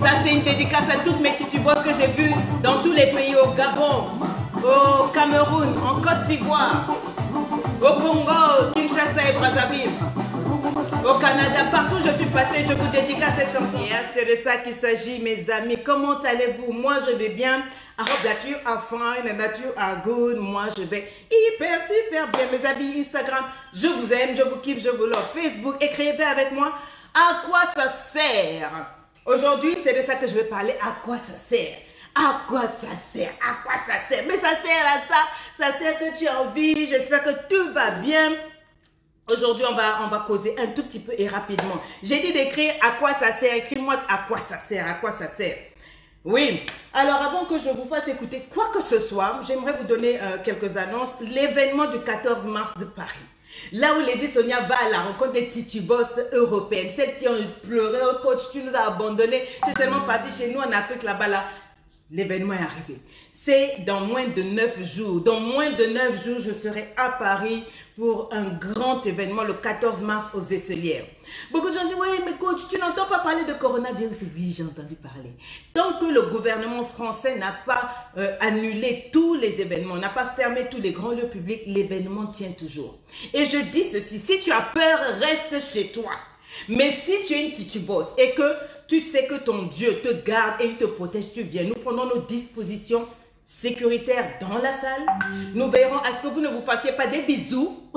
Ça, c'est une dédicace à toutes mes titubos que j'ai vues dans tous les pays, au Gabon, au Cameroun, en Côte d'Ivoire, au Congo, Kinshasa et Brazzaville, au Canada, partout je suis passée, je vous dédicace cette chanson. C'est de ça qu'il s'agit, mes amis. Comment allez-vous? Moi, je vais bien. I hope that you are fine and that you are good. Moi, je vais hyper, super bien. Mes amis Instagram, je vous aime, je vous kiffe, je vous love. Facebook, écrivez avec moi. À quoi ça sert? Aujourd'hui, c'est de ça que je vais parler. À quoi ça sert? À quoi ça sert? À quoi ça sert? Mais ça sert à ça. Ça sert que tu as envie. J'espère que tout va bien. Aujourd'hui, on va causer un tout petit peu et rapidement. J'ai dit d'écrire à quoi ça sert. Écris-moi à quoi ça sert. À quoi ça sert? Oui. Alors, avant que je vous fasse écouter quoi que ce soit, j'aimerais vous donner quelques annonces. L'événement du 14 mars de Paris. Là où Lady Sonia va à la rencontre des titubos européennes, celles qui ont pleuré, oh coach, tu nous as abandonnés, tu es seulement parti chez nous en Afrique là-bas là. L'événement est arrivé. C'est dans moins de 9 jours. Dans moins de 9 jours, je serai à Paris pour un grand événement le 14 mars aux Esselières. Beaucoup de gens disent, oui, mais coach, tu n'entends pas parler de coronavirus. Oui, j'ai entendu parler. Tant que le gouvernement français n'a pas annulé tous les événements, n'a pas fermé tous les grands lieux publics, l'événement tient toujours. Et je dis ceci, si tu as peur, reste chez toi. Mais si tu es une titubos et que tu sais que ton Dieu te garde et il te protège, tu viens. Nous prenons nos dispositions sécuritaires dans la salle. Nous veillerons à ce que vous ne vous fassiez pas des bisous.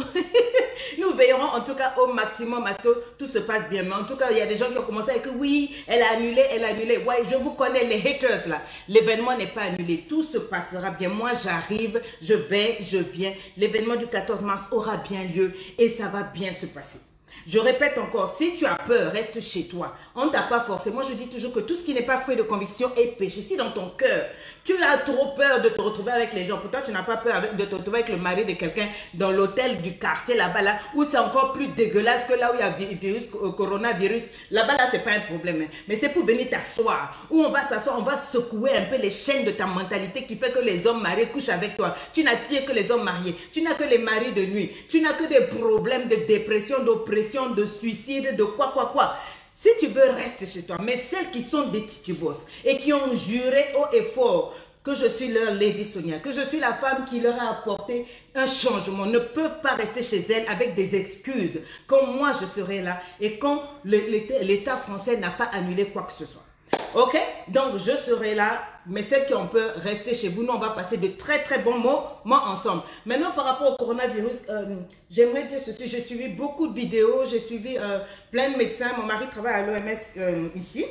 Nous veillerons en tout cas au maximum à ce que tout se passe bien. Mais en tout cas, il y a des gens qui ont commencé avec oui, elle a annulé, elle a annulé. Ouais, je vous connais les haters là. L'événement n'est pas annulé. Tout se passera bien. Moi, j'arrive, je vais, je viens. L'événement du 14 mars aura bien lieu et ça va bien se passer. Je répète encore, si tu as peur, reste chez toi. On ne t'a pas forcé. Moi, je dis toujours que tout ce qui n'est pas fruit de conviction est péché. Si dans ton cœur, tu as trop peur de te retrouver avec les gens, pourtant tu n'as pas peur de te retrouver avec le mari de quelqu'un dans l'hôtel du quartier là-bas, là, où c'est encore plus dégueulasse que là où il y a virus, coronavirus. Là-bas, là, c'est pas un problème. Mais c'est pour venir t'asseoir, où on va s'asseoir, on va secouer un peu les chaînes de ta mentalité qui fait que les hommes mariés couchent avec toi. Tu n'attires que les hommes mariés. Tu n'as que les maris de nuit. Tu n'as que des problèmes de dépression, d'oppression, de suicide, de quoi. Si tu veux, reste chez toi. Mais celles qui sont des titubos et qui ont juré haut et fort que je suis leur Lady Sonia, que je suis la femme qui leur a apporté un changement, ne peuvent pas rester chez elles avec des excuses. Quand moi je serai là et quand l'État français n'a pas annulé quoi que ce soit. Ok, donc je serai là, mais celles qui ont peur, restez chez vous. Nous, on va passer de très très bons moments ensemble. Maintenant, par rapport au coronavirus, j'aimerais dire ceci. J'ai suivi beaucoup de vidéos, j'ai suivi plein de médecins. Mon mari travaille à l'OMS ici.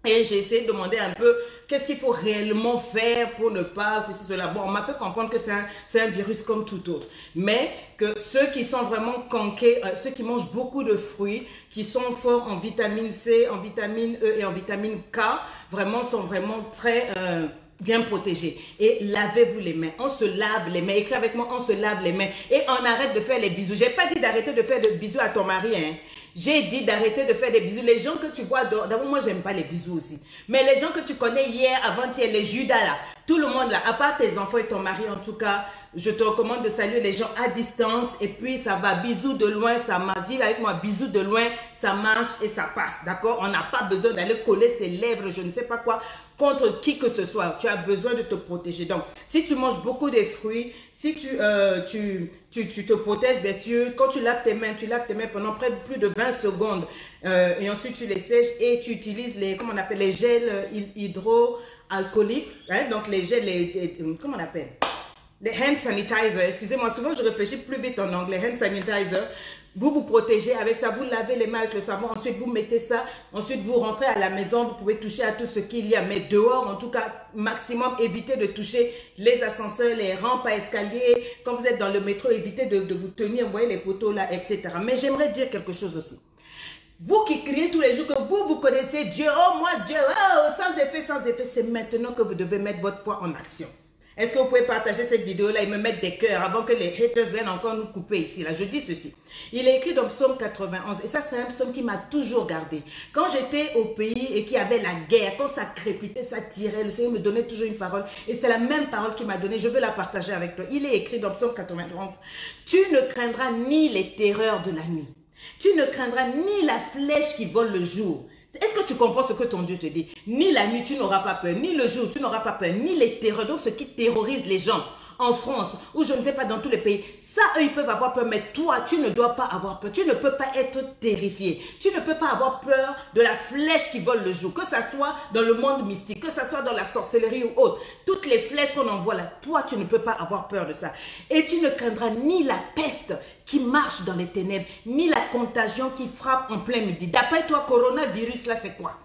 Et j'ai essayé de demander un peu qu'est-ce qu'il faut réellement faire pour ne pas ceci, cela. Bon, on m'a fait comprendre que c'est un virus comme tout autre. Mais que ceux qui sont vraiment cancés, ceux qui mangent beaucoup de fruits, qui sont forts en vitamine C, en vitamine E et en vitamine K, vraiment sont vraiment très bien protégés. Et lavez-vous les mains. On se lave les mains. Écris avec moi, on se lave les mains. Et on arrête de faire les bisous. J'ai pas dit d'arrêter de faire des bisous à ton mari, hein. J'ai dit d'arrêter de faire des bisous. Les gens que tu vois, d'abord moi j'aime pas les bisous aussi. Mais les gens que tu connais hier, avant-hier, les Judas là, tout le monde là, à part tes enfants et ton mari en tout cas, je te recommande de saluer les gens à distance et puis ça va, bisous de loin, ça marche. Dis avec moi, bisous de loin, ça marche et ça passe, d'accord? On n'a pas besoin d'aller coller ses lèvres, je ne sais pas quoi, contre qui que ce soit. Tu as besoin de te protéger. Donc, si tu manges beaucoup de fruits, si tu te protèges, bien sûr, quand tu laves tes mains pendant près de plus de 20 secondes et ensuite tu les sèches et tu utilises les, comment on appelle, les gels hydroalcooliques, hein, donc les gels, comment on appelle? Les hand sanitizer, excusez-moi, souvent je réfléchis plus vite en anglais, hand sanitizer. Vous vous protégez avec ça, vous lavez les mains avec le savon, ensuite vous mettez ça, ensuite vous rentrez à la maison, vous pouvez toucher à tout ce qu'il y a. Mais dehors, en tout cas, maximum, évitez de toucher les ascenseurs, les rampes à escalier. Quand vous êtes dans le métro, évitez de vous tenir, vous voyez les poteaux là, etc. Mais j'aimerais dire quelque chose aussi. Vous qui criez tous les jours que vous connaissez Dieu, oh moi Dieu, oh, sans effet, c'est maintenant que vous devez mettre votre foi en action. Est-ce que vous pouvez partager cette vidéo-là et me mettre des cœurs avant que les haters viennent encore nous couper ici, là? Je dis ceci. Il est écrit dans Psaume 91 et ça, c'est un psaume qui m'a toujours gardé. Quand j'étais au pays et qu'il y avait la guerre, quand ça crépitait, ça tirait, le Seigneur me donnait toujours une parole et c'est la même parole qu'il m'a donnée. Je veux la partager avec toi. Il est écrit dans Psaume 91. Tu ne craindras ni les terreurs de la nuit. Tu ne craindras ni la flèche qui vole le jour. Est-ce que tu comprends ce que ton Dieu te dit? Ni la nuit, tu n'auras pas peur, ni le jour, tu n'auras pas peur, ni les terreurs. Donc, ce qui terrorise les gens en France, ou je ne sais pas, dans tous les pays, ça, eux, ils peuvent avoir peur, mais toi, tu ne dois pas avoir peur. Tu ne peux pas être terrifié. Tu ne peux pas avoir peur de la flèche qui vole le jour, que ça soit dans le monde mystique, que ça soit dans la sorcellerie ou autre. Toutes les flèches qu'on envoie là, toi, tu ne peux pas avoir peur de ça. Et tu ne craindras ni la peste qui marche dans les ténèbres, ni la contagion qui frappe en plein midi. D'après toi, coronavirus, là, c'est quoi?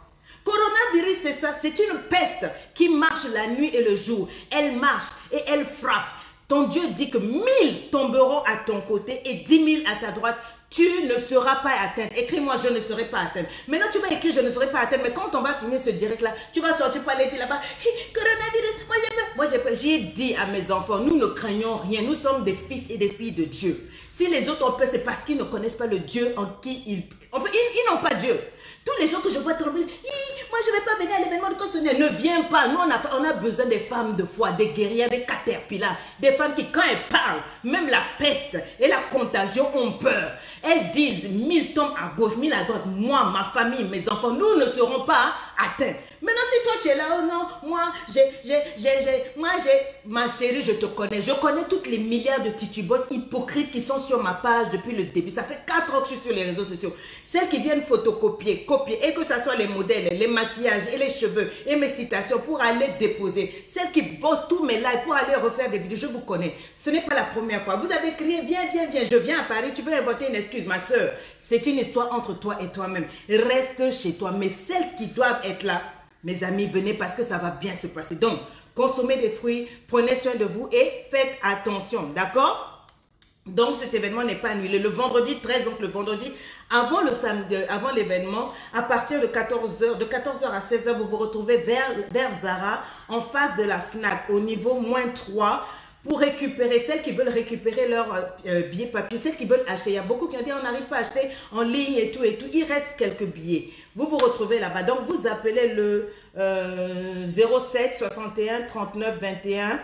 Coronavirus, c'est ça, c'est une peste qui marche la nuit et le jour. Elle marche et elle frappe. Ton Dieu dit que 1000 tomberont à ton côté et 10 000 à ta droite. Tu ne seras pas atteint. Écris-moi, je ne serai pas atteint. Maintenant, tu vas écrire, je ne serai pas atteint. Mais quand on va finir ce direct-là, tu vas sortir par les là-bas. Hey, coronavirus, moi j'ai dit à mes enfants, nous ne craignons rien. Nous sommes des fils et des filles de Dieu. Si les autres ont peur, c'est parce qu'ils ne connaissent pas le Dieu en qui ils... Enfin, ils n'ont pas Dieu. Tous les gens que je vois trembler, moi je ne vais pas venir à l'événement de Consonnet. Ne viens pas. Nous, on a besoin des femmes de foi, des guerrières, des caterpillars, des femmes qui, quand elles parlent, même la peste et la contagion ont peur. Elles disent 1000 tombent à gauche, 1000 à droite. Moi, ma famille, mes enfants, nous ne serons pas atteints. Maintenant, si toi tu es là, oh non, moi, ma chérie, je te connais. Je connais toutes les milliards de titubos hypocrites qui sont sur ma page depuis le début. Ça fait 4 ans que je suis sur les réseaux sociaux. Celles qui viennent photocopier, copier, et que ce soit les modèles, les maquillages et les cheveux et mes citations pour aller déposer. Celles qui bossent tous mes lives pour aller refaire des vidéos, je vous connais. Ce n'est pas la première fois. Vous avez crié, viens, je viens à Paris, tu peux inventer une excuse, ma soeur. C'est une histoire entre toi et toi-même. Reste chez toi. Mais celles qui doivent être là, mes amis, venez parce que ça va bien se passer. Donc, consommez des fruits, prenez soin de vous et faites attention, d'accord? Donc, cet événement n'est pas annulé. Le vendredi 13, donc le vendredi, avant le samedi, avant l'événement, à partir de 14h, à 16h, vous vous retrouvez vers Zara, en face de la FNAC, au niveau -3, pour récupérer, celles qui veulent récupérer leur billets papier, celles qui veulent acheter. Il y a beaucoup qui ont dit, on n'arrive pas à acheter en ligne et tout. Il reste quelques billets. Vous vous retrouvez là-bas. Donc, vous appelez le 07 61 39 21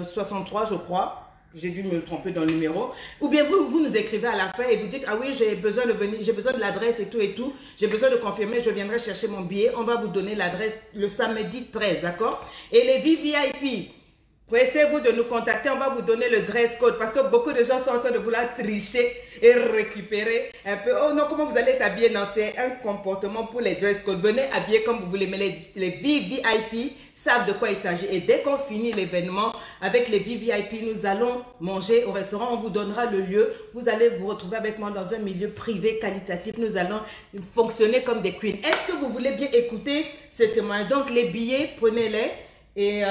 63, je crois. J'ai dû me tromper dans le numéro. Ou bien vous nous écrivez à la fin et vous dites, ah oui, j'ai besoin de venir, j'ai besoin de l'adresse et tout. J'ai besoin de confirmer, je viendrai chercher mon billet. On va vous donner l'adresse le samedi 13, d'accord? Et les VVIP, pressez-vous de nous contacter, on va vous donner le dress code parce que beaucoup de gens sont en train de vouloir tricher et récupérer un peu. Oh non, comment vous allez être habillé? Non, c'est un comportement pour les dress codes. Venez habiller comme vous voulez, mais les VVIP savent de quoi il s'agit. Et dès qu'on finit l'événement avec les VVIP, nous allons manger au restaurant. On vous donnera le lieu. Vous allez vous retrouver avec moi dans un milieu privé qualitatif. Nous allons fonctionner comme des queens. Est-ce que vous voulez bien écouter ce témoignage? Donc les billets, prenez-les. Et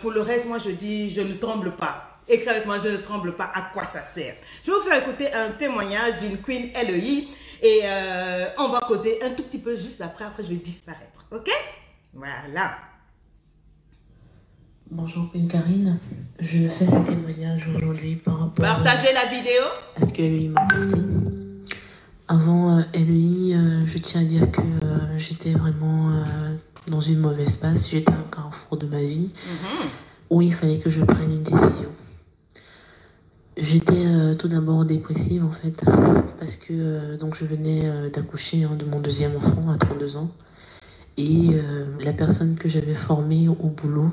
pour le reste, moi je dis, je ne tremble pas. Écris avec moi, je ne tremble pas. À quoi ça sert? Je vais vous faire écouter un témoignage d'une queen LEI. Et on va causer un tout petit peu juste après. Après, je vais disparaître. Ok? Voilà. Bonjour Queen Karine. Je fais ce témoignage aujourd'hui par rapport Partagez la vidéo. à ce que LEI m'a apporté. Avant LEI, je tiens à dire que j'étais vraiment dans une mauvaise passe. J'étais à un carrefour de ma vie où il fallait que je prenne une décision. J'étais tout d'abord dépressive en fait parce que donc je venais d'accoucher de mon deuxième enfant à 32 ans et la personne que j'avais formée au boulot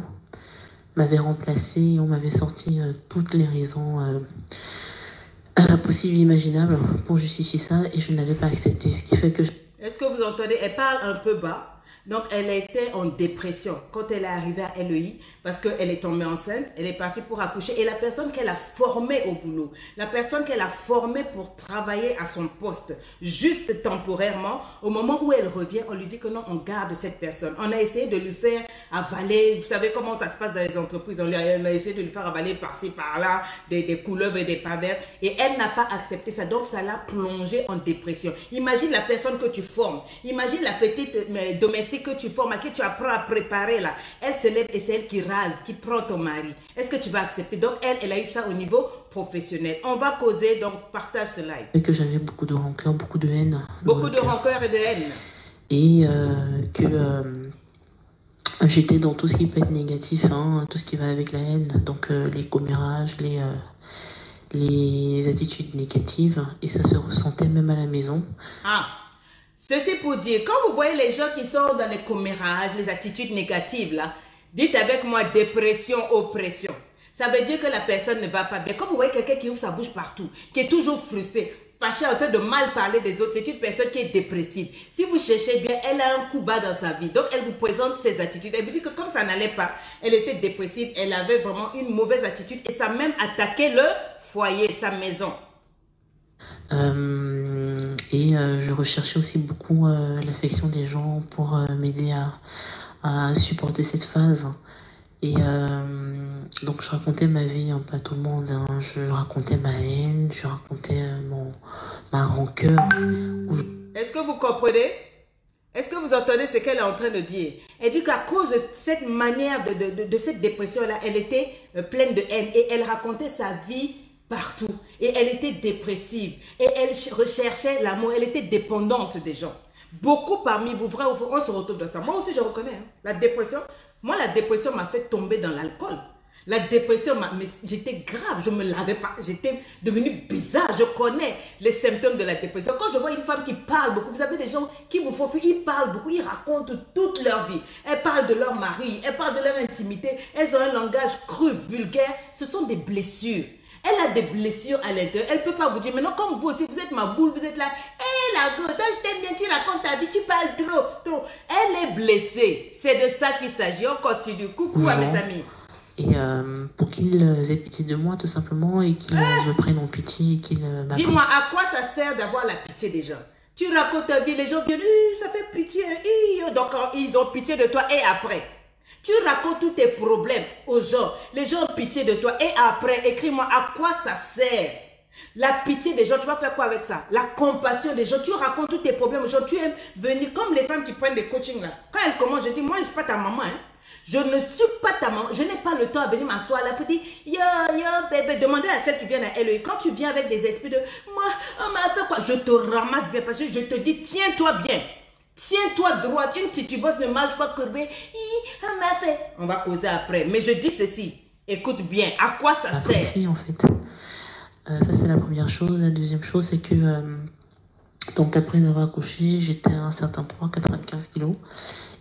m'avait remplacée et on m'avait sorti toutes les raisons possibles et imaginables pour justifier ça et je n'avais pas accepté, ce qui fait que... Est-ce que vous entendez? Elle parle un peu bas. Donc, elle était en dépression quand elle est arrivée à LEI parce qu'elle est tombée enceinte, elle est partie pour accoucher et la personne qu'elle a formée au boulot, la personne qu'elle a formée pour travailler à son poste, juste temporairement, au moment où elle revient, on lui dit que non, on garde cette personne. On a essayé de lui faire avaler, vous savez comment ça se passe dans les entreprises, on a essayé de lui faire avaler par-ci, par-là, des couleuvres et des pavers et elle n'a pas accepté ça, donc ça l'a plongée en dépression. Imagine la personne que tu formes, imagine la petite domestique que tu formes, à qui tu apprends à préparer là. Elle se lève et c'est elle qui rase, qui prend ton mari. Est-ce que tu vas accepter? Donc elle a eu ça au niveau professionnel. On va causer, donc partage ce live. Et que j'avais beaucoup de rancœur, beaucoup de haine. Beaucoup de rancœur et de haine. Et que j'étais dans tout ce qui peut être négatif, tout ce qui va avec la haine. Donc les commérages, les attitudes négatives. Et ça se ressentait même à la maison. Ah, Ceci pour dire, quand vous voyez les gens qui sont dans les commérages, les attitudes négatives, là, dites avec moi dépression, oppression. Ça veut dire que la personne ne va pas bien. Quand vous voyez quelqu'un qui ouvre sa bouche partout, qui est toujours frustré, fâché, en train de mal parler des autres, c'est une personne qui est dépressive. Si vous cherchez bien, elle a un coup bas dans sa vie. Donc, elle vous présente ses attitudes. Elle vous dit que comme ça n'allait pas, elle était dépressive, elle avait vraiment une mauvaise attitude et ça a même attaqué le foyer, sa maison. Je recherchais aussi beaucoup l'affection des gens pour m'aider à supporter cette phase. Donc je racontais ma vie un peu à tout le monde, hein. Je racontais ma haine, je racontais ma rancœur. Est-ce que vous comprenez? Est-ce que vous entendez ce qu'elle est en train de dire? Elle dit qu'à cause de cette manière, de cette dépression-là, elle était pleine de haine et elle racontait sa vie partout. Et elle était dépressive et elle recherchait l'amour, elle était dépendante des gens. Beaucoup parmi vous, vrai, on se retrouve dans ça. Moi aussi, je reconnais, hein, la dépression. Moi, la dépression m'a fait tomber dans l'alcool. La dépression, j'étais grave, je ne me lavais pas, j'étais devenue bizarre. Je connais les symptômes de la dépression. Quand je vois une femme qui parle beaucoup, vous avez des gens qui vous font fuir, ils parlent beaucoup, ils racontent toute leur vie. Elles parlent de leur mari, elles parlent de leur intimité, elles ont un langage cru, vulgaire. Ce sont des blessures. Elle a des blessures à l'intérieur. Elle ne peut pas vous dire, maintenant comme vous aussi, vous êtes ma boule, vous êtes là. Hé la go, je t'aime bien, tu racontes ta vie, tu parles trop. Elle est blessée. C'est de ça qu'il s'agit. On continue. Coucou à mes amis. Et pour qu'ils aient pitié de moi tout simplement et qu'ils me prennent en pitié et qu'ils dis-moi, à quoi ça sert d'avoir la pitié des gens? Tu racontes ta vie, les gens viennent, ça fait pitié. Donc ils ont pitié de toi et après. Tu racontes tous tes problèmes aux gens. Les gens ont pitié de toi. Et après, écris-moi à quoi ça sert. La pitié des gens, tu vas faire quoi avec ça? La compassion des gens. Tu racontes tous tes problèmes aux gens. Tu aimes venir comme les femmes qui prennent des coachings là. Quand elles commencent, je dis, moi je ne suis pas ta maman. Hein. Je ne suis pas ta maman. Je n'ai pas le temps à venir m'asseoir là pour dire, yo, bébé. Demandez à celle qui vient à LE. Quand tu viens avec des esprits de, moi, on m'a fait quoi? Je te ramasse bien parce que je te dis, tiens-toi bien. Tiens-toi droite, une titubeuse ne marche pas courbée. On va causer après. Mais je dis ceci, écoute bien, à quoi ça sert? En fait. Ça c'est la première chose. La deuxième chose c'est que donc après avoir accouché, j'étais à un certain poids, 95 kilos.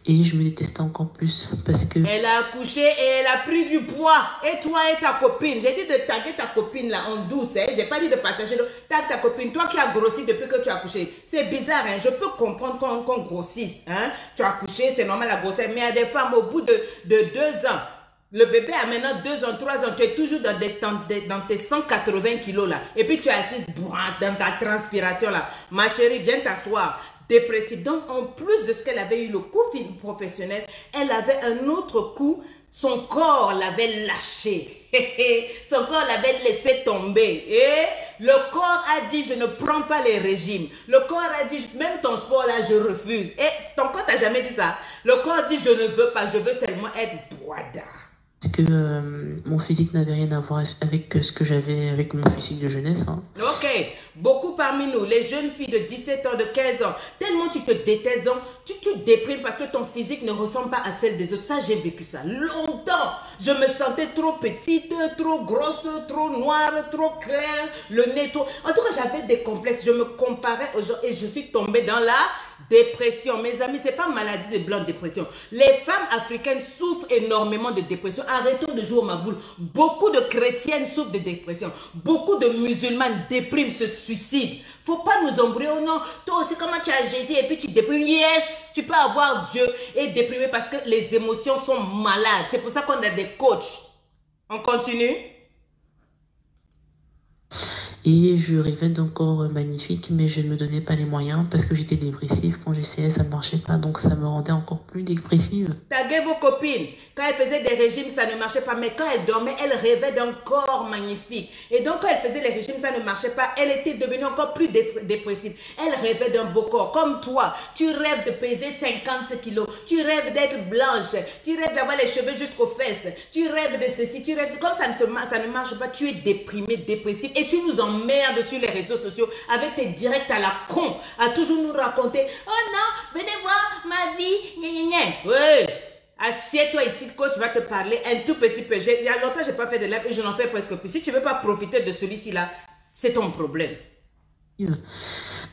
Et je me détestais encore plus parce que... Elle a accouché et elle a pris du poids. Et toi et ta copine. J'ai dit de taguer ta copine là en douce. Hein. J'ai pas dit de partager. Tag ta copine. Toi qui as grossi depuis que tu as accouché. C'est bizarre. Hein. Je peux comprendre qu'on grossisse. Hein. Tu as accouché, c'est normal la grossesse. Mais il y a des femmes au bout de 2 ans. Le bébé a maintenant 2 ans, 3 ans. Tu es toujours dans tes 180 kilos là. Et puis tu es assise dans ta transpiration là. Ma chérie, viens t'asseoir. Dépressive. Donc, en plus de ce qu'elle avait eu le coup professionnel, elle avait un autre coup. Son corps l'avait lâché. Son corps l'avait laissé tomber. Et le corps a dit, je ne prends pas les régimes. Le corps a dit, même ton sport là, je refuse. Et ton corps t'a jamais dit ça. Le corps dit, je ne veux pas, je veux seulement être boada. Parce que mon physique n'avait rien à voir avec ce que j'avais avec mon physique de jeunesse. Hein. Ok, beaucoup parmi nous, les jeunes filles de 17 ans, de 15 ans, tellement tu te détestes, donc tu déprimes parce que ton physique ne ressemble pas à celle des autres. Ça, j'ai vécu ça longtemps. Je me sentais trop petite, trop grosse, trop noire, trop claire, le nez trop... En tout cas, j'avais des complexes. Je me comparais aux gens et je suis tombée dans la dépression. Mes amis, ce n'est pas maladie de blanc, dépression. Les femmes africaines souffrent énormément de dépression. Arrêtons de jouer au maboule. Beaucoup de chrétiennes souffrent de dépression. Beaucoup de musulmanes dépriment, se suicident. Faut pas nous embrouiller. Oh non, toi aussi, comment tu as Jésus et puis tu déprimes? Yes, tu peux avoir Dieu et déprimer parce que les émotions sont malades. C'est pour ça qu'on a des coachs. On continue? Et je rêvais d'un corps magnifique, mais je ne me donnais pas les moyens parce que j'étais dépressive. Quand j'essayais, ça ne marchait pas, donc ça me rendait encore plus dépressive. Taguez vos copines. Quand elle faisait des régimes, ça ne marchait pas. Mais quand elle dormait, elle rêvait d'un corps magnifique. Et donc, quand elle faisait les régimes, ça ne marchait pas. Elle était devenue encore plus dépressive. Elle rêvait d'un beau corps. Comme toi, tu rêves de peser 50 kilos. Tu rêves d'être blanche. Tu rêves d'avoir les cheveux jusqu'aux fesses. Tu rêves de ceci. Tu rêves... Comme ça ne marche pas, tu es déprimé, dépressif. Et tu nous emmerdes sur les réseaux sociaux avec tes directs à la con. À toujours nous raconter. Oh non, venez voir ma vie. Gna, gna, gna. Ouais. Assieds-toi ici, le coach va te parler un tout petit peu. Il y a longtemps, je n'ai pas fait de live et je n'en fais presque plus. Si tu ne veux pas profiter de celui-ci là, c'est ton problème.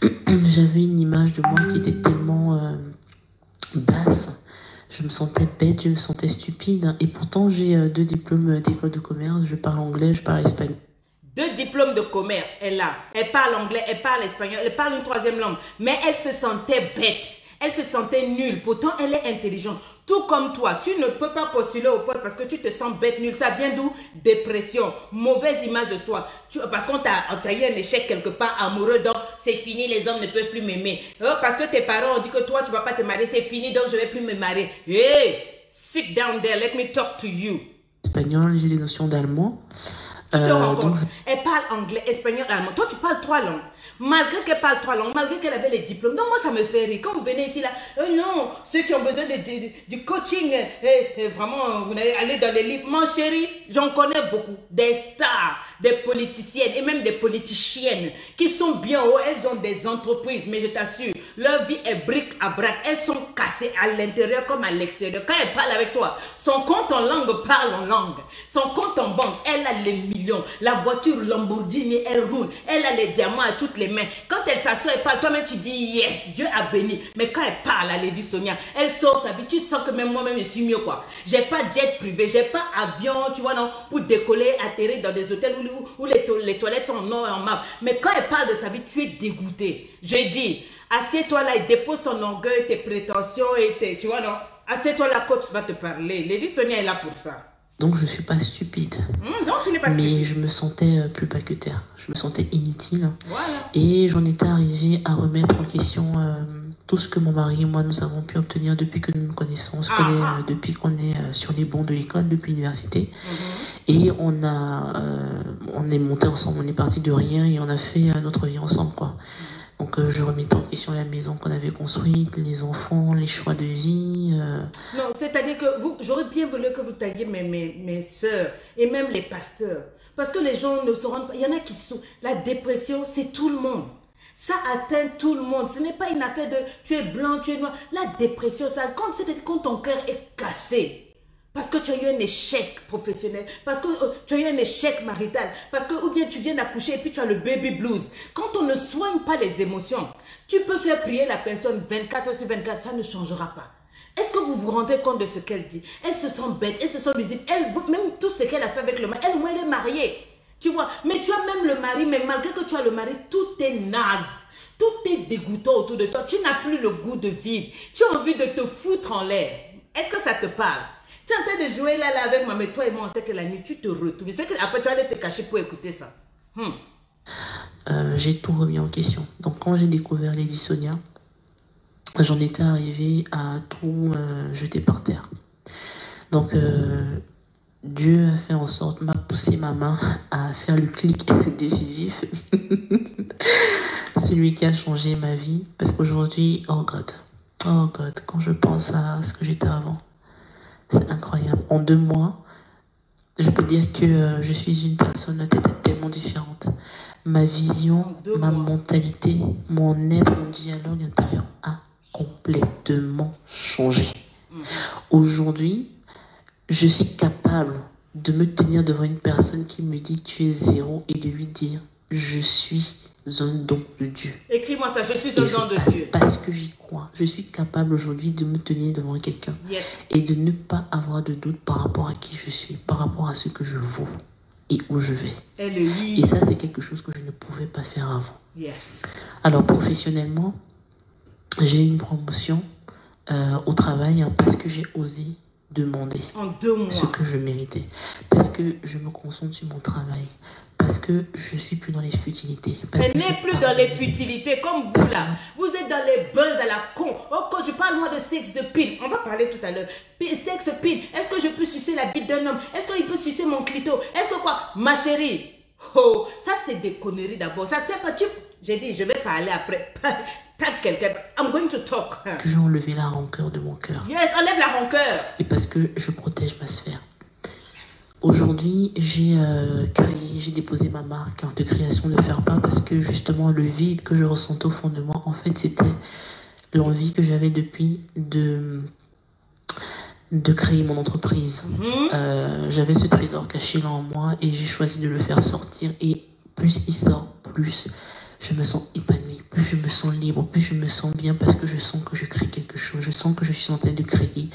j'avais une image de moi qui était tellement basse. Je me sentais bête, je me sentais stupide. Et pourtant, j'ai 2 diplômes d'école de commerce. Je parle anglais, je parle espagnol. 2 diplômes de commerce, elle a. Elle parle anglais, elle parle espagnol, elle parle une 3e langue. Mais elle se sentait bête. Elle se sentait nulle. Pourtant, elle est intelligente. Tout comme toi, tu ne peux pas postuler au poste parce que tu te sens bête, nulle. Ça vient d'où? Dépression, mauvaise image de soi. Parce qu'on t'a eu un échec quelque part amoureux, donc c'est fini, les hommes ne peuvent plus m'aimer. Parce que tes parents ont dit que toi, tu ne vas pas te marier, c'est fini, donc je ne vais plus me marier. Hey, sit down there, let me talk to you. Espagnol, j'ai des notions d'allemand. Tu te rends compte? Elle parle anglais, espagnol, allemand. Toi, tu parles 3 langues. Malgré qu'elle parle 3 langues, malgré qu'elle avait les diplômes. Donc, moi, ça me fait rire. Quand vous venez ici, là, non, ceux qui ont besoin du coaching, vraiment, vous allez aller dans les livres. Mon chéri, j'en connais beaucoup. Des stars, des politiciennes et même des politiciennes qui sont bien hauts. Elles ont des entreprises, mais je t'assure, leur vie est bric à brac. Elles sont cassées à l'intérieur comme à l'extérieur. Quand elle parle avec toi, son compte en langue parle en langue. Son compte en banque, elle a les millions. La voiture Lamborghini, elle roule. Elle a les diamants à toutes les mains. Quand elle s'assoit et parle, toi-même tu dis yes, Dieu a béni. Mais quand elle parle à Lady Sonia, elle sort sa vie. Tu sens que même moi-même je suis mieux quoi. J'ai pas de jet privé, j'ai pas avion, tu vois non, pour décoller, atterrir dans des hôtels où les toilettes sont en or et en marbre. Mais quand elle parle de sa vie, tu es dégoûté. J'ai dit, assieds-toi là et dépose ton orgueil, tes prétentions et tes, tu vois non. Assieds-toi là, coach va te parler. Lady Sonia est là pour ça. Donc je ne suis pas stupide. Non, je n'ai pas stupide. Mais je me sentais plus bas que terre. Je me sentais inutile. Voilà. Et j'en étais arrivée à remettre en question tout ce que mon mari et moi nous avons pu obtenir depuis que nous nous connaissons. On se connaît depuis qu'on est sur les bancs de l'école, depuis l'université. Et on est monté ensemble. On est parti de rien et on a fait notre vie ensemble, quoi. Donc je remettais en question la maison qu'on avait construite, les enfants, les choix de vie. Non, c'est-à-dire que j'aurais bien voulu que vous taguiez mes soeurs et même les pasteurs. Parce que les gens ne se rendent pas. Il y en a qui sont. La dépression, c'est tout le monde. Ça atteint tout le monde. Ce n'est pas une affaire de tu es blanc, tu es noir. La dépression, ça, quand ton cœur est cassé. Parce que tu as eu un échec professionnel, parce que tu as eu un échec marital, parce que ou bien tu viens d'accoucher et puis tu as le baby blues. Quand on ne soigne pas les émotions, tu peux faire prier la personne 24 heures sur 24, ça ne changera pas. Est-ce que vous vous rendez compte de ce qu'elle dit? Elle se sent bête, elle se sent visible, même tout ce qu'elle a fait avec le mari, elle au moins elle est mariée. Tu vois, mais tu as même le mari, mais malgré que tu as le mari, tout est naze. Tout est dégoûtant autour de toi. Tu n'as plus le goût de vivre. Tu as envie de te foutre en l'air. Est-ce que ça te parle? Tu es en train de jouer là avec moi, mais toi et moi, on sait que la nuit, tu te retrouves. Tu sais qu'après, tu vas aller te cacher pour écouter ça. J'ai tout remis en question. Donc, quand j'ai découvert Lady Sonia, j'en étais arrivée à tout jeter par terre. Donc, Dieu a fait en sorte, m'a poussé ma main à faire le clic décisif. Celui qui a changé ma vie. Parce qu'aujourd'hui, oh God, quand je pense à ce que j'étais avant, c'est incroyable. En 2 mois, je peux dire que je suis une personne tellement différente. Ma vision, ma mentalité, mon être, mon dialogue intérieur a complètement changé. Aujourd'hui, je suis capable de me tenir devant une personne qui me dit tu es 0 et de lui dire je suis un don de Dieu. Écris-moi ça, je suis un don de Dieu. Parce que j'y crois. Je suis capable aujourd'hui de me tenir devant quelqu'un et de ne pas avoir de doute par rapport à qui je suis, par rapport à ce que je vaux et où je vais. Et ça, c'est quelque chose que je ne pouvais pas faire avant. Alors, professionnellement, j'ai eu une promotion au travail parce que j'ai osé demander en 2 mois ce que je méritais. Parce que je me concentre sur mon travail. Parce que je suis plus dans les futilités. Elle n'est plus dans les futilités comme vous là. Vous êtes dans les buzz à la con. Oh, quand je parle moi de sexe de pile, on va parler tout à l'heure. Sexe pile, est-ce que je peux sucer la bite d'un homme? Est-ce qu'il peut sucer mon clito? Est-ce que quoi? Ma chérie, oh, ça c'est des conneries d'abord. Ça c'est pas tu. J'ai dit, je vais parler après. Tag quelqu'un. I'm going to talk. J'ai enlevé la rancœur de mon cœur. Yes, enlève la rancœur. Et parce que je protège ma sphère. Aujourd'hui, j'ai déposé ma marque de création de faire part parce que justement le vide que je ressentais au fond de moi, en fait, c'était l'envie que j'avais depuis de créer mon entreprise. J'avais ce trésor caché là en moi et j'ai choisi de le faire sortir. Et plus il sort, plus je me sens épanouie, plus je me sens libre, plus je me sens bien parce que je sens que je crée quelque chose. Je sens que je suis en train de créer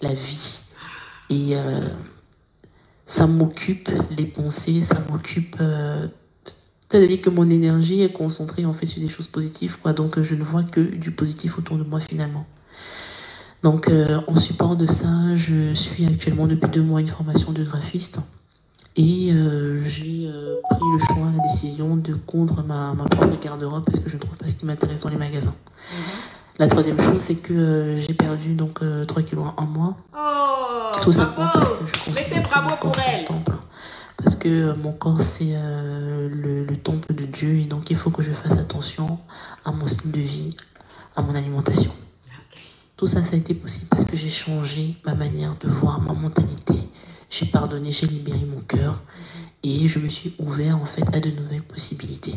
la vie. Et ça m'occupe les pensées, ça m'occupe... c'est-à-dire que mon énergie est concentrée en fait sur des choses positives, quoi. Donc je ne vois que du positif autour de moi finalement. Donc en support de ça, je suis actuellement depuis 2 mois une formation de graphiste. Et j'ai pris le choix, la décision de coudre ma propre garde-robe parce que je ne trouve pas ce qui m'intéresse dans les magasins. La troisième chose, c'est que j'ai perdu donc 3 kilos en 1 mois. Oh, tout simplement parce que je mettez bravo pour elle. Parce que mon corps, c'est le temple de Dieu et donc il faut que je fasse attention à mon style de vie, à mon alimentation. Tout ça, ça a été possible parce que j'ai changé ma manière de voir, ma mentalité. J'ai pardonné, j'ai libéré mon cœur et je me suis ouvert en fait à de nouvelles possibilités.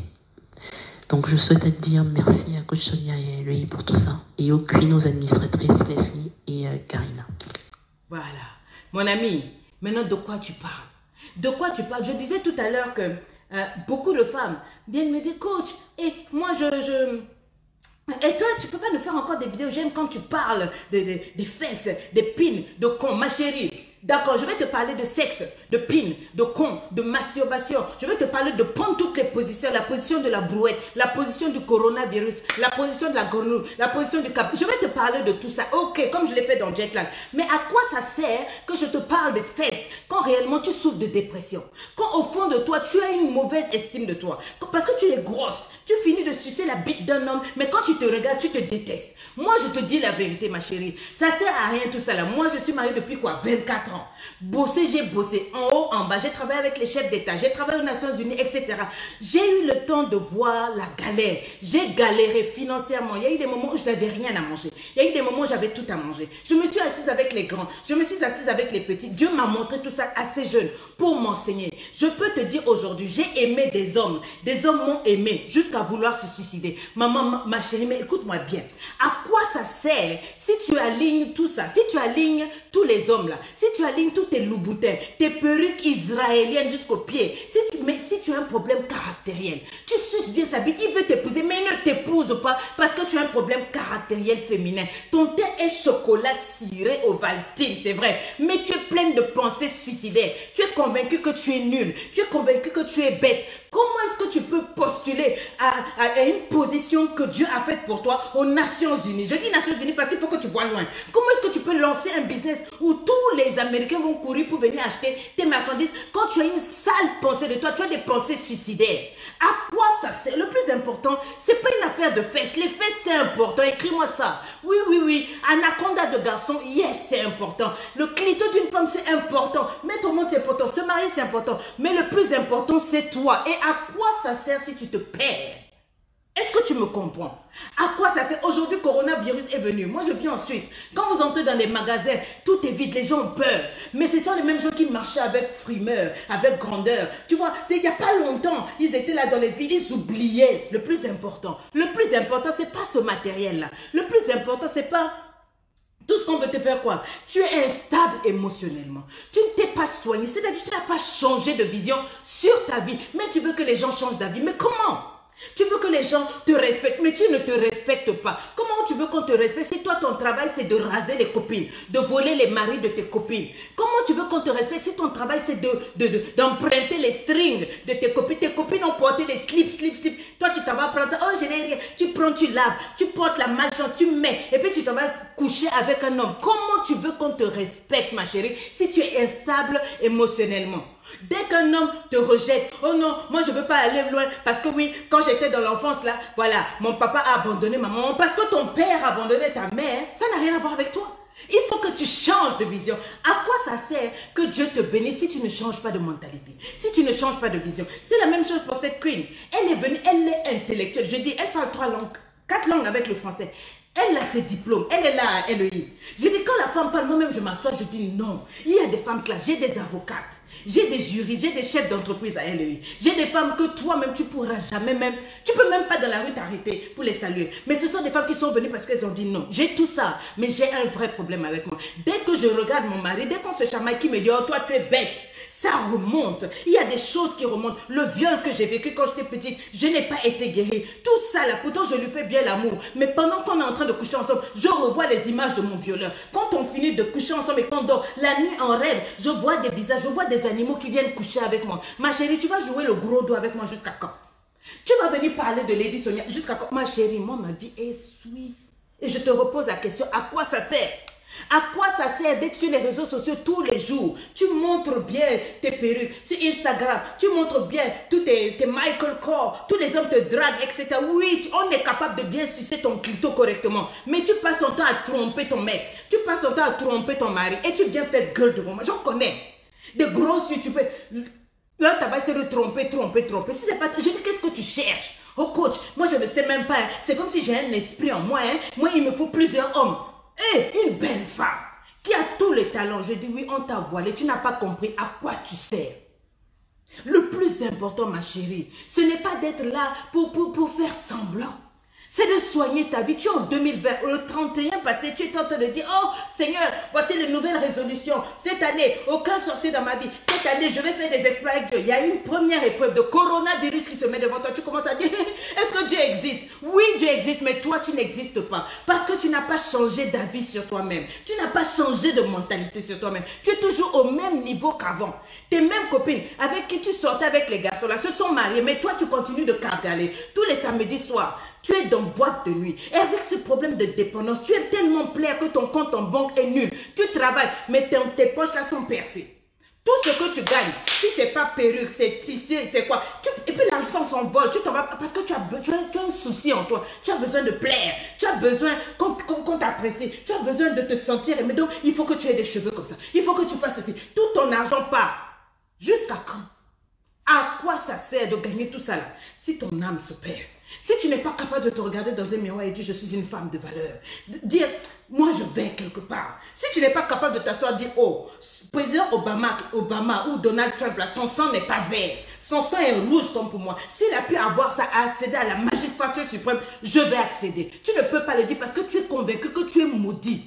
Donc je souhaite te dire merci à Coach Sonia et Eloï pour tout ça et aux Queen, aux administratrices Leslie et Karina. Voilà. Mon ami, maintenant de quoi tu parles? De quoi tu parles? Je disais tout à l'heure que beaucoup de femmes viennent me dire, coach, et moi et toi, tu peux pas nous faire encore des vidéos? J'aime quand tu parles des fesses, des pins, de con, ma chérie. D'accord, je vais te parler de sexe, de pin, de con, de masturbation. Je vais te parler de prendre toutes les positions. La position de la brouette, la position du coronavirus, la position de la grenouille, la position du cap. Je vais te parler de tout ça. Ok, comme je l'ai fait dans Jetlag. Mais à quoi ça sert que je te parle des fesses quand réellement tu souffres de dépression? Quand au fond de toi, tu as une mauvaise estime de toi. Parce que tu es grosse. Tu finis de sucer la bite d'un homme, mais quand tu te regardes, tu te détestes. Moi, je te dis la vérité, ma chérie. Ça sert à rien tout ça là. Moi, je suis mariée depuis quoi? 24 ans. Bosser, j'ai bossé. En haut, en bas. J'ai travaillé avec les chefs d'État. J'ai travaillé aux Nations Unies, etc. J'ai eu le temps de voir la galère. J'ai galéré financièrement. Il y a eu des moments où je n'avais rien à manger. Il y a eu des moments où j'avais tout à manger. Je me suis assise avec les grands. Je me suis assise avec les petits. Dieu m'a montré tout ça assez jeune pour m'enseigner. Je peux te dire aujourd'hui, j'ai aimé des hommes. Des hommes m'ont aimé jusqu'à vouloir se suicider. Maman, ma chérie, mais écoute-moi bien. À quoi ça sert si tu alignes tout ça, si tu alignes tous les hommes là, si tu alignes tous tes loups-boutins, tes perruques israéliennes jusqu'aux pieds, mais si tu as un problème caractériel, tu suces bien sa bite, il veut t'épouser, mais il ne t'épouse pas parce que tu as un problème caractériel féminin. Ton teint est chocolat ciré Ovaltine, c'est vrai, mais tu es pleine de pensées suicidaires. Tu es convaincu que tu es nul, tu es convaincu que tu es bête. Comment est-ce que tu peux postuler à une position que Dieu a faite pour toi aux Nations Unies? Je dis Nations Unies parce qu'il faut que tu vois loin. Comment est-ce que tu peux lancer un business où tous les Américains vont courir pour venir acheter tes marchandises quand tu as une sale pensée de toi, tu as des pensées suicidaires? À quoi ça sert? Le plus important, c'est pas une affaire de fesses. Les fesses, c'est important. Écris-moi ça. Oui, oui, oui. Anaconda de garçon, yes, c'est important. Le clito d'une femme, c'est important. Mettre au monde, c'est important. Se marier, c'est important. Mais le plus important, c'est toi. Et à quoi ça sert si tu te perds? Est-ce que tu me comprends? À quoi ça sert? Aujourd'hui, coronavirus est venu. Moi, je vis en Suisse. Quand vous entrez dans les magasins, tout est vide, les gens ont peur. Mais ce sont les mêmes gens qui marchaient avec frimeur, avec grandeur. Tu vois, il n'y a pas longtemps, ils étaient là dans les villes, ils oubliaient le plus important. Le plus important, c'est pas ce matériel-là. Le plus important, c'est pas... Tout ce qu'on veut te faire quoi? Tu es instable émotionnellement. Tu ne t'es pas soigné. C'est-à-dire que tu n'as pas changé de vision sur ta vie. Mais tu veux que les gens changent d'avis. Mais comment? Tu veux que les gens te respectent, mais tu ne te respectes pas. Comment tu veux qu'on te respecte si toi, ton travail, c'est de raser les copines, de voler les maris de tes copines? Comment tu veux qu'on te respecte si ton travail, c'est d'emprunter les strings de tes copines? Tes copines ont porté des slips. Toi, tu t'en vas prendre ça. Oh, je n'ai rien. Tu prends, tu laves, tu portes la malchance, tu mets. Et puis, tu t'en vas coucher avec un homme. Comment tu veux qu'on te respecte, ma chérie, si tu es instable émotionnellement? Dès qu'un homme te rejette, oh non, moi je ne veux pas aller loin parce que oui, quand j'étais dans l'enfance là, voilà, mon papa a abandonné ma maman parce que ton père a abandonné ta mère, ça n'a rien à voir avec toi. Il faut que tu changes de vision. À quoi ça sert que Dieu te bénisse si tu ne changes pas de mentalité, si tu ne changes pas de vision? C'est la même chose pour cette queen. Elle est venue, elle est intellectuelle. Je dis, elle parle 3 langues. 4 langues avec le français. Elle a ses diplômes, elle est là à LEI. Je dis, quand la femme parle, moi-même je m'assois, je dis non. Il y a des femmes classe, j'ai des avocates, j'ai des juristes, j'ai des chefs d'entreprise à LEI. J'ai des femmes que toi-même tu pourras jamais même, tu peux même pas dans la rue t'arrêter pour les saluer. Mais ce sont des femmes qui sont venues parce qu'elles ont dit non. J'ai tout ça, mais j'ai un vrai problème avec moi. Dès que je regarde mon mari, dès qu'on se chamaille qui me dit, oh toi tu es bête, ça remonte. Il y a des choses qui remontent. Le viol que j'ai vécu quand j'étais petite, je n'ai pas été guérie. Tout ça là, pourtant je lui fais bien l'amour. Mais pendant qu'on est en train de coucher ensemble, je revois les images de mon violeur. Quand on finit de coucher ensemble et qu'on dort, la nuit en rêve, je vois des visages, je vois des animaux qui viennent coucher avec moi. Ma chérie, tu vas jouer le gros dos avec moi jusqu'à quand? Tu vas venir parler de Lady Sonia jusqu'à quand? Ma chérie, moi ma vie est sweet. Et je te repose la question, à quoi ça sert? À quoi ça sert d'être sur les réseaux sociaux tous les jours? Tu montres bien tes perruques sur Instagram, tu montres bien tous tes Michael Kors, tous les hommes te draguent, etc. Oui, on est capable de bien sucer ton clito correctement, mais tu passes ton temps à tromper ton mec, tu passes ton temps à tromper ton mari et tu viens faire gueule devant moi. J'en connais des grosses youtubeurs. Là, tu vas essayer de tromper. Si c'est pas, je dis, qu'est-ce que tu cherches? Oh coach, moi je ne sais même pas. C'est comme si j'ai un esprit en moi. Moi, il me faut plusieurs hommes. Une belle femme qui a tous les talents. Je dis oui, on t'a voilé. Tu n'as pas compris à quoi tu sers. Le plus important, ma chérie, ce n'est pas d'être là pour faire semblant. C'est de soigner ta vie. Tu es en 2020, le 31 passé, tu es en train de dire, oh Seigneur, voici les nouvelles résolutions. Cette année, aucun sorcier dans ma vie. Cette année, je vais faire des exploits avec Dieu. Il y a une première épreuve de coronavirus qui se met devant toi. Tu commences à dire, est-ce que Dieu existe? Oui, Dieu existe, mais toi, tu n'existes pas. Parce que tu n'as pas changé d'avis sur toi-même. Tu n'as pas changé de mentalité sur toi-même. Tu es toujours au même niveau qu'avant. Tes mêmes copines avec qui tu sortais avec les garçons là se sont mariées, mais toi, tu continues de cargaler. Tous les samedis soirs, tu es dans boîte de nuit. Et avec ce problème de dépendance, tu es tellement plein que ton compte en banque est nul. Tu travailles, mais tes poches là sont percées. Tout ce que tu gagnes, si ce n'est pas perruque, c'est tissu, c'est quoi? Et puis l'argent s'envole, tu t'en vas parce que tu as un souci en toi. Tu as besoin de plaire, tu as besoin qu'on t'apprécie, tu as besoin de te sentir. Mais donc, il faut que tu aies des cheveux comme ça. Il faut que tu fasses ceci. Tout ton argent part. Jusqu'à quand? À quoi ça sert de gagner tout ça là? Si ton âme se perd. Si tu n'es pas capable de te regarder dans un miroir et dire je suis une femme de valeur, dire moi je vais quelque part. Si tu n'es pas capable de t'asseoir et dire oh, président Obama ou Donald Trump là, son sang n'est pas vert, son sang est rouge comme pour moi. S'il a pu avoir ça, accéder à la magistrature suprême, je vais accéder. Tu ne peux pas le dire parce que tu es convaincu que tu es maudit.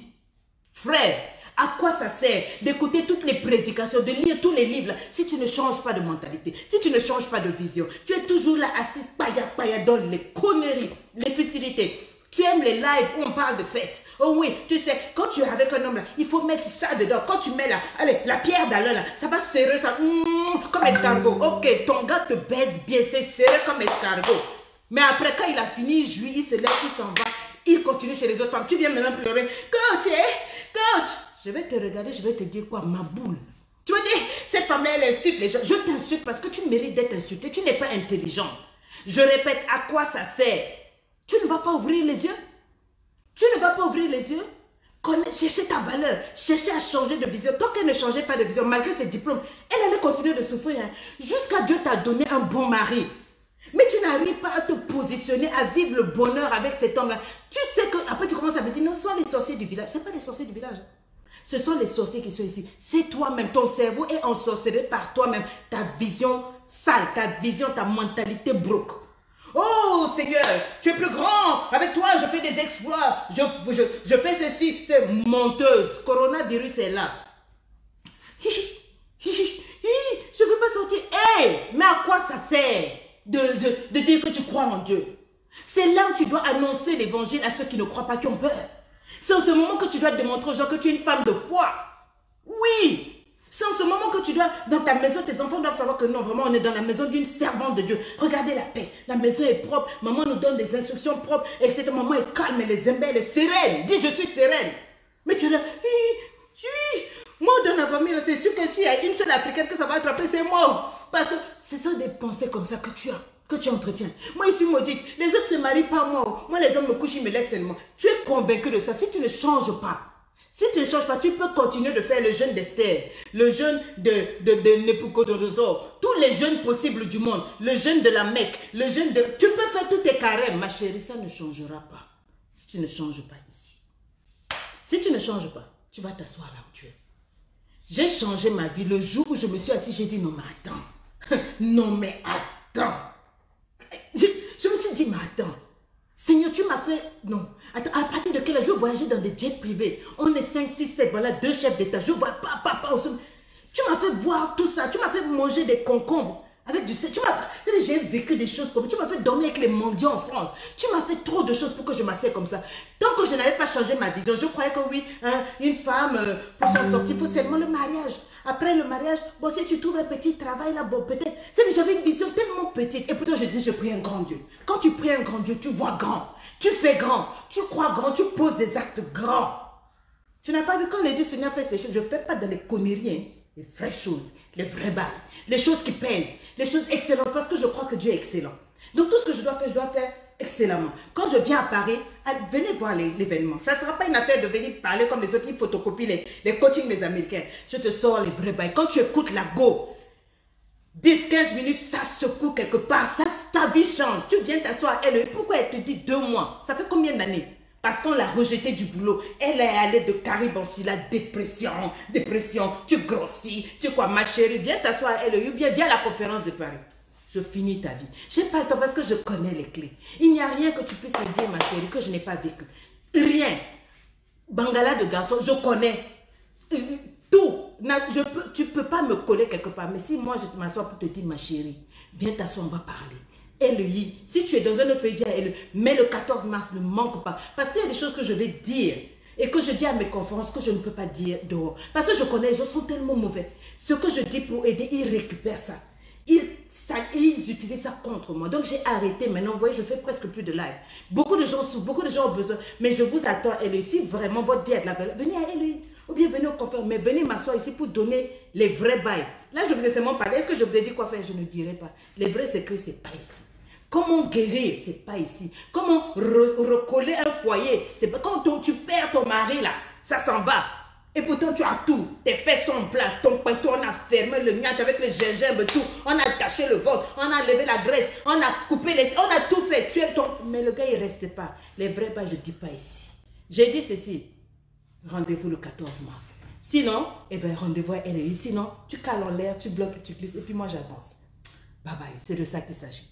Frère, à quoi ça sert d'écouter toutes les prédications, de lire tous les livres là, si tu ne changes pas de mentalité, si tu ne changes pas de vision? Tu es toujours là assise paya dans les conneries, les futilités. Tu aimes les lives où on parle de fesses. Oh oui, tu sais, quand tu es avec un homme là, il faut mettre ça dedans. Quand tu mets là, allez, la pierre d'Alain là, ça va serrer ça, comme escargot. Ok, ton gars te baise bien, c'est serré comme escargot. Mais après, quand il a fini, il jouit, il se lève, il s'en va. Il continue chez les autres femmes. Tu viens maintenant pleurer. Coach, coach. Je vais te regarder, je vais te dire quoi? Ma boule. Tu vas dire, cette femme-là, elle insulte les gens. Je t'insulte parce que tu mérites d'être insultée. Tu n'es pas intelligente. Je répète, à quoi ça sert? Tu ne vas pas ouvrir les yeux? Tu ne vas pas ouvrir les yeux? Chercher ta valeur, chercher à changer de vision. Tant qu'elle ne changeait pas de vision, malgré ses diplômes, elle allait continuer de souffrir. Hein. Jusqu'à Dieu t'a donné un bon mari. Mais tu n'arrives pas à te positionner, à vivre le bonheur avec cet homme-là. Tu sais que, après tu commences à me dire, non, ce sont les sorciers du village. Ce n'est pas les sorciers du village. Ce sont les sorciers qui sont ici. C'est toi-même. Ton cerveau est ensorcelé par toi-même. Ta vision sale, ta vision, ta mentalité broke. Oh Seigneur, tu es plus grand. Avec toi, je fais des exploits. Je fais ceci. C'est menteuse. Coronavirus est là. Je ne veux pas sortir. Hey, mais à quoi ça sert de dire que tu crois en Dieu? C'est là où tu dois annoncer l'évangile à ceux qui ne croient pas, qui ont peur. C'est en ce moment que tu dois démontrer aux gens que tu es une femme de foi. Oui. C'est en ce moment que tu dois, dans ta maison, tes enfants doivent savoir que non, vraiment, on est dans la maison d'une servante de Dieu. Regardez la paix. La maison est propre. Maman nous donne des instructions propres, etc. Maman est calme, elle est zembée, elle est sereine. Dis, je suis sereine. Mais tu es là, moi, dans la famille, c'est sûr que s'il y a une seule africaine que ça va attraper, c'est moi. Parce que ce sont des pensées comme ça que tu as. Que tu entretiens. Moi, je suis maudite. Les autres ne se marient pas moi. Moi, les hommes me couchent, ils me laissent seulement. Tu es convaincu de ça. Si tu ne changes pas, tu peux continuer de faire le jeûne d'Esther, le jeûne de Nebuchadnezzar, tous les jeûnes possibles du monde, le jeûne de la Mecque, le jeûne de... Tu peux faire tous tes carèmes, ma chérie, ça ne changera pas. si tu ne changes pas ici. Si tu ne changes pas, tu vas t'asseoir là où tu es. J'ai changé ma vie. Le jour où je me suis assise, j'ai dit non mais attends. Non mais attends. Je me suis dit mais attends. Seigneur, tu m'as fait... Non. Attends, à partir de quel âge je voyageais dans des jets privés? On est 5, 6, 7, voilà, 2 chefs d'État. Je vois pas au sommet. Tu m'as fait voir tout ça. Tu m'as fait manger des concombres avec du sel. J'ai vécu des choses comme ça. Tu m'as fait dormir avec les mendiants en France. Tu m'as fait trop de choses pour que je m'asseye comme ça. Tant que je n'avais pas changé ma vision, je croyais que oui, hein, une femme, pour s'en sortir, il faut seulement le mariage. Après le mariage, bon, si tu trouves un petit travail là, bon, peut-être. J'avais une vision tellement petite. Et pourtant, je disais, je prie un grand Dieu. Quand tu pries un grand Dieu, tu vois grand. Tu fais grand. Tu crois grand. Tu poses des actes grands. Tu n'as pas vu quand les deux Seigneur fait ces choses. Je ne fais pas dans les conneries, hein. Les vraies choses, les vrais bails, les choses qui pèsent, les choses excellentes, parce que je crois que Dieu est excellent. Donc tout ce que je dois faire excellemment. Quand je viens à Paris, venez voir l'événement. Ça ne sera pas une affaire de venir parler comme les autres qui photocopient les coachings des Américains. Je te sors les vrais bails. Quand tu écoutes la go, 10-15 minutes, ça secoue quelque part, ça, ta vie change. Tu viens t'asseoir, elle, pourquoi elle te dit 2 mois? Ça fait combien d'années? Parce qu'on l'a rejetée du boulot. Elle est allée de Caraïbes en la dépression, tu grossis, tu quoi, ma chérie, viens t'asseoir, elle, ou bien viens à la conférence de Paris. Je finis ta vie. J'ai pas le temps parce que je connais les clés. Il n'y a rien que tu puisses me dire, ma chérie, que je n'ai pas vécu. Rien. Bangala de garçon, je connais. Tout. Tu ne peux pas me coller quelque part. Mais si moi, je m'assois pour te dire, ma chérie, viens t'asseoir, on va parler. LEI, si tu es dans un autre pays, mais le 14 mars, ne manque pas. Parce qu'il y a des choses que je vais dire et que je dis à mes conférences que je ne peux pas dire dehors. Parce que je connais, les gens sont tellement mauvais. Ce que je dis pour aider, ils récupèrent ça. Ils utilisent ça contre moi. Donc j'ai arrêté maintenant. Vous voyez, je fais presque plus de live. Beaucoup de gens souffrent, beaucoup de gens ont besoin. Mais je vous attends, LEI. Si vraiment votre vie a de la valeur, venez à LEI. Ou bien venez au conférence, mais venez m'asseoir ici pour donner les vrais bails. Là, je vous ai seulement parlé. Est-ce que je vous ai dit quoi faire? Je ne dirai pas. Les vrais secrets, ce n'est pas ici. Comment guérir? Ce n'est pas ici. Comment recoller un foyer? C'est pas quand tu perds ton mari là, ça s'en va. Et pourtant tu as tout. Tes fesses sont en place, ton poitou, on a fermé le gnat avec le gingembre, tout. On a caché le ventre, on a levé la graisse, on a coupé les... On a tout fait. Mais le gars il ne reste pas. Les vrais pas, je ne dis pas ici. J'ai dit ceci. Rendez-vous le 14 mars. Sinon, eh ben rendez-vous à LEI. Sinon, tu cales en l'air, tu bloques, tu glisses et puis moi j'avance. Bye bye, c'est de ça qu'il s'agit.